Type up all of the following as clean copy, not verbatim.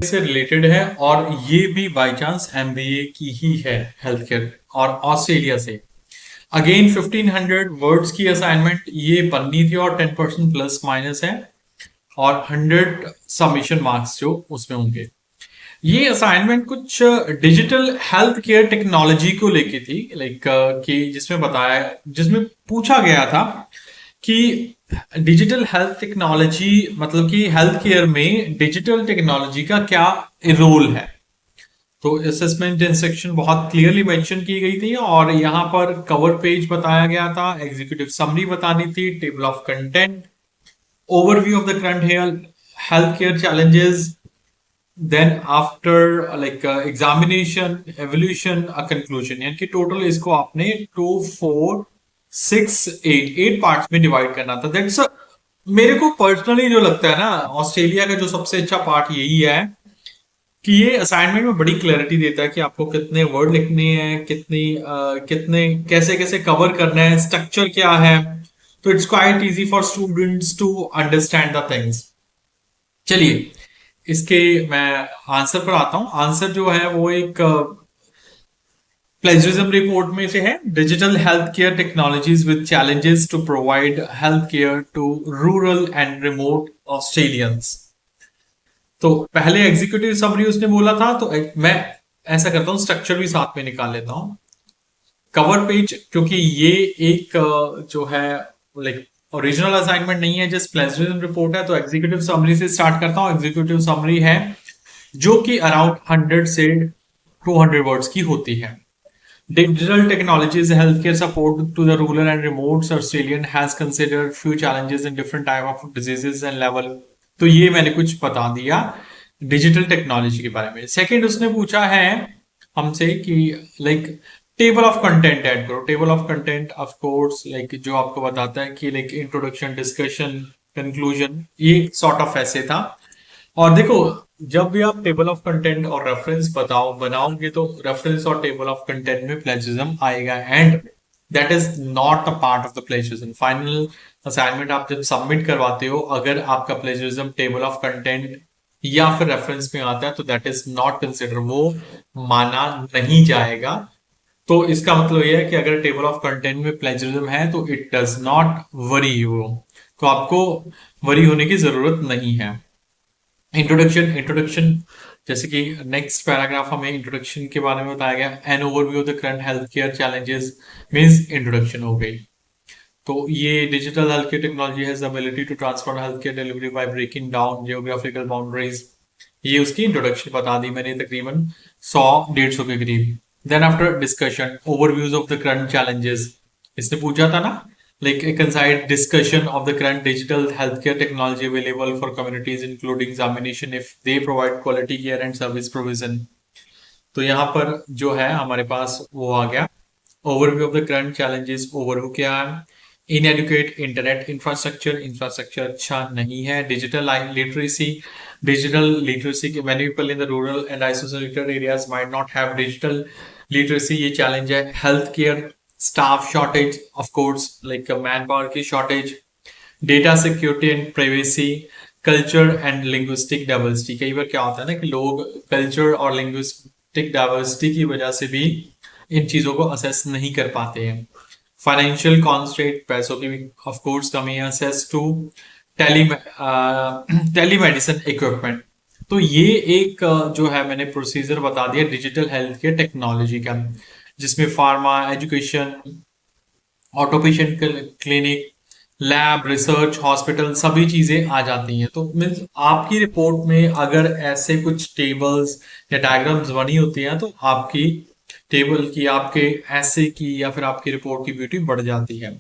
से रिलेटेड है और ये भी बाय चांस एमबीए की ही है, हेल्थ केयर और ऑस्ट्रेलिया से। अगेन 1500 वर्ड्स की असाइनमेंट ये बननी थी और 10% प्लस माइनस है और 100 सबमिशन मार्क्स जो उसमें होंगे। ये असाइनमेंट कुछ डिजिटल हेल्थ केयर टेक्नोलॉजी को लेके थी, लाइक कि जिसमें पूछा गया था कि डिजिटल हेल्थ टेक्नोलॉजी मतलब कि हेल्थ केयर में डिजिटल टेक्नोलॉजी का क्या रोल है। तो असेसमेंट इंस्ट्रक्शन बहुत क्लियरली मेंशन की गई थी और यहाँ पर कवर पेज बताया गया था, एग्जीक्यूटिव समरी बतानी थी, table of content, overview of the current health care challenges, then after like examination, evolution, a conclusion. यानी कि टोटल इसको आपने 2 4 6 8 पार्ट्स में डिवाइड करना था। दैट्स मेरे को पर्सनली जो लगता है ना, ऑस्ट्रेलिया का जो सबसे अच्छा पार्ट यही है कि ये असाइनमेंट में बड़ी क्लैरिटी देता है कि आपको कितने वर्ड लिखने हैं, कितने कैसे कैसे कवर करना है, स्ट्रक्चर क्या है। तो it's quite easy for students to understand the things. चलिए इसके मैं आंसर पर आता हूं। आंसर जो है वो एक प्लेजरिज्म रिपोर्ट में से है, digital health care technologies with challenges to provide health care to rural and remote Australians. तो पहले एग्जीक्यूटिव समरी उसने बोला था, तो मैं ऐसा करता हूं, स्ट्रक्चर भी साथ में निकाल लेता हूं। कवर पेज, क्योंकि ये एक जो है लाइक ओरिजिनल असाइनमेंट नहीं है, जस्ट प्लेजरिज्म रिपोर्ट है, तो एग्जीक्यूटिव समरी से स्टार्ट करता हूं। एग्जीक्यूटिव समरी है जो कि अराउंड 100 से 200 वर्ड्स की होती है। Digital technologies healthcare support to the rural and remote Australian has considered few challenges in different type of diseases and level। तो ये मैंने कुछ बता दिया डिजिटल टेक्नोलॉजी के बारे में। सेकंड उसने पूछा है हमसे कि like table of content add करो। Table of content of course like जो आपको बताता है कि लाइक इंट्रोडक्शन, डिस्कशन, कंक्लूजन, ये सॉर्ट ऑफ ऐसे था। और देखो, जब भी आप टेबल ऑफ कंटेंट और रेफरेंस बनाओगे तो रेफरेंस और टेबल ऑफ कंटेंट में प्लेजरिज्म आएगा and that is not a part of the plagiarism. Final assignment आप जब सबमिट करवाते हो, अगर आपका प्लेजरिज्म टेबल ऑफ कंटेंट या फिर रेफरेंस में आता है तो दैट इज नॉट कंसिडर, वो माना नहीं जाएगा। तो इसका मतलब यह है कि अगर टेबल ऑफ कंटेंट में प्लेजरिज्म है तो it does not worry you, तो आपको वरी होने की जरूरत नहीं है। इंट्रोडक्शन जैसे कि नेक्स्ट पैराग्राफ हमें इंट्रोडक्शन के बारे में बताया गया। An overview of the current health care challenges means introduction हो गई। तो ये digital health care technology has the ability to transfer health care delivery by breaking down geographical boundaries. ये उसकी इंट्रोडक्शन बता दी मैंने, तकरीबन 100-150 के करीब। Then after discussion, overviews of the current challenges, इसने पूछा था ना, like a concise discussion of the current digital healthcare technology available for communities including examination if they provide quality care and service provision। तो यहाँ पर जो है हमारे पास वो आ गया overview of the current challenges. Overview क्या है? इनएडुकेट इंटरनेट इंफ्रास्ट्रक्चर अच्छा नहीं है। डिजिटल लिटरेसी के many people in the rural and isolated areas might not have digital literacy, ये चैलेंज है। Health care staff shortage, of course like man power की shortage, data security and privacy, culture and linguistic diversity. कई बार क्या होता है ना कि लोग कल्चर और लिंग्विस्टिक डाइवर्सिटी की वजह से भी इन चीजों को असेस नहीं कर पाते हैं। फाइनेंशियल कॉन्स्ट्रेंट, पैसों की भी ऑफ कोर्स कमी है। Access to telemedicine equipment. तो ये एक जो है मैंने प्रोसीजर बता दिया डिजिटल हेल्थ केयर टेक्नोलॉजी का, जिसमें pharma, education, auto patient clinic, lab, research, hospital, सभी चीजें आ जाती हैं। तो मीन्स आपकी रिपोर्ट में अगर ऐसे कुछ टेबल्स या डायग्राम्स बनी होती हैं तो आपकी टेबल की, आपके ऐसे की या फिर आपकी रिपोर्ट की ब्यूटी बढ़ जाती है।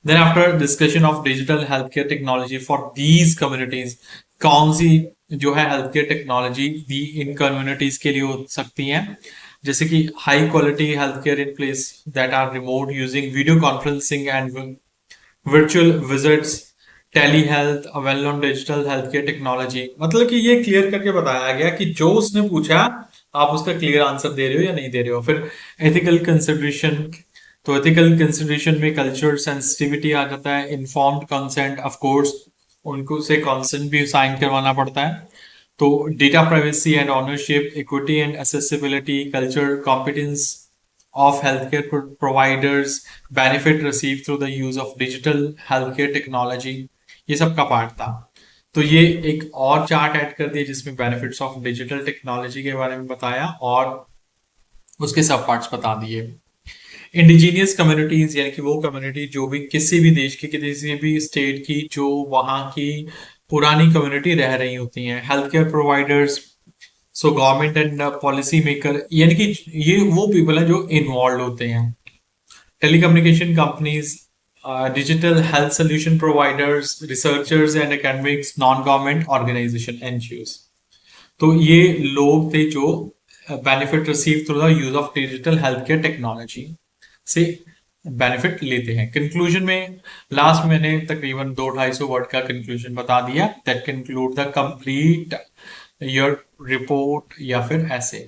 Then after discussion of digital health care technology for these communities, कौन सी जो है हेल्थ केयर टेक्नोलॉजी दी इन कम्युनिटीज के लिए हो सकती हैं, जैसे कि high quality health care in place that are remote using video conferencing and virtual visits, telehealth, well known digital health care technology. मतलब कि ये क्लियर करके बताया गया कि जो उसने पूछा आप उसका क्लियर आंसर दे रहे हो या नहीं दे रहे हो। फिर एथिकल कंसिडरेशन, तो एथिकल कंसिडरेशन में कल्चर सेंसिटिविटी आ जाता है, इन्फॉर्म्ड कंसेंट, ऑफ कोर्स उनको से कंसेंट भी साइन करवाना पड़ता है। तो data privacy and ownership, equity and accessibility, culture, competence of healthcare providers, benefit received through the use of digital healthcare technology, ये सब का पार्ट था। तो ये एक और चार्ट ऐड कर दिया जिसमें बेनिफिट्स ऑफ डिजिटल टेक्नोलॉजी के बारे में बताया और उसके सब पार्ट्स बता दिए। इंडिजीनियस कम्युनिटीज यानी कि वो कम्युनिटी जो भी किसी भी देश की किसी भी स्टेट की जो वहाँ की पुरानी कम्युनिटी रह रही होती हैं। Health care providers, so government and policy maker, यानी कि ये वो पीपल हैं जो इन्वॉल्व होते हैं। Telecommunication companies, digital health solution providers, researchers and academics, non government organisation, NGOs. तो ये लोग थे जो benefit receive through the use of digital health care technology से बेनिफिट लेते हैं। कंक्लूजन में लास्ट में मैंने तकरीबन 200-250 वर्ड का कंक्लूजन बता दिया, that can include the complete your report या फिर ऐसे,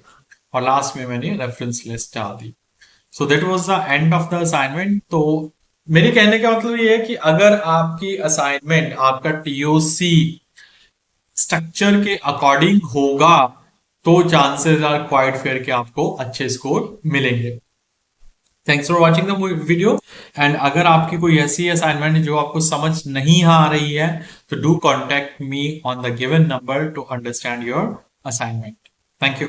और लास्ट में मैंने रेफरेंस लिस्ट डाल दी। So that was the end of the assignment. तो मेरे कहने का मतलब ये है कि अगर आपकी असाइनमेंट आपका टीओसी स्ट्रक्चर के अकॉर्डिंग होगा तो चांसेस आर क्वाइट फेयर कि आपको अच्छे स्कोर मिलेंगे। Thanks for watching the video. And अगर आपकी कोई ऐसी असाइनमेंट है जो आपको समझ नहीं आ रही है तो do contact me on the given number two understand your assignment. Thank you.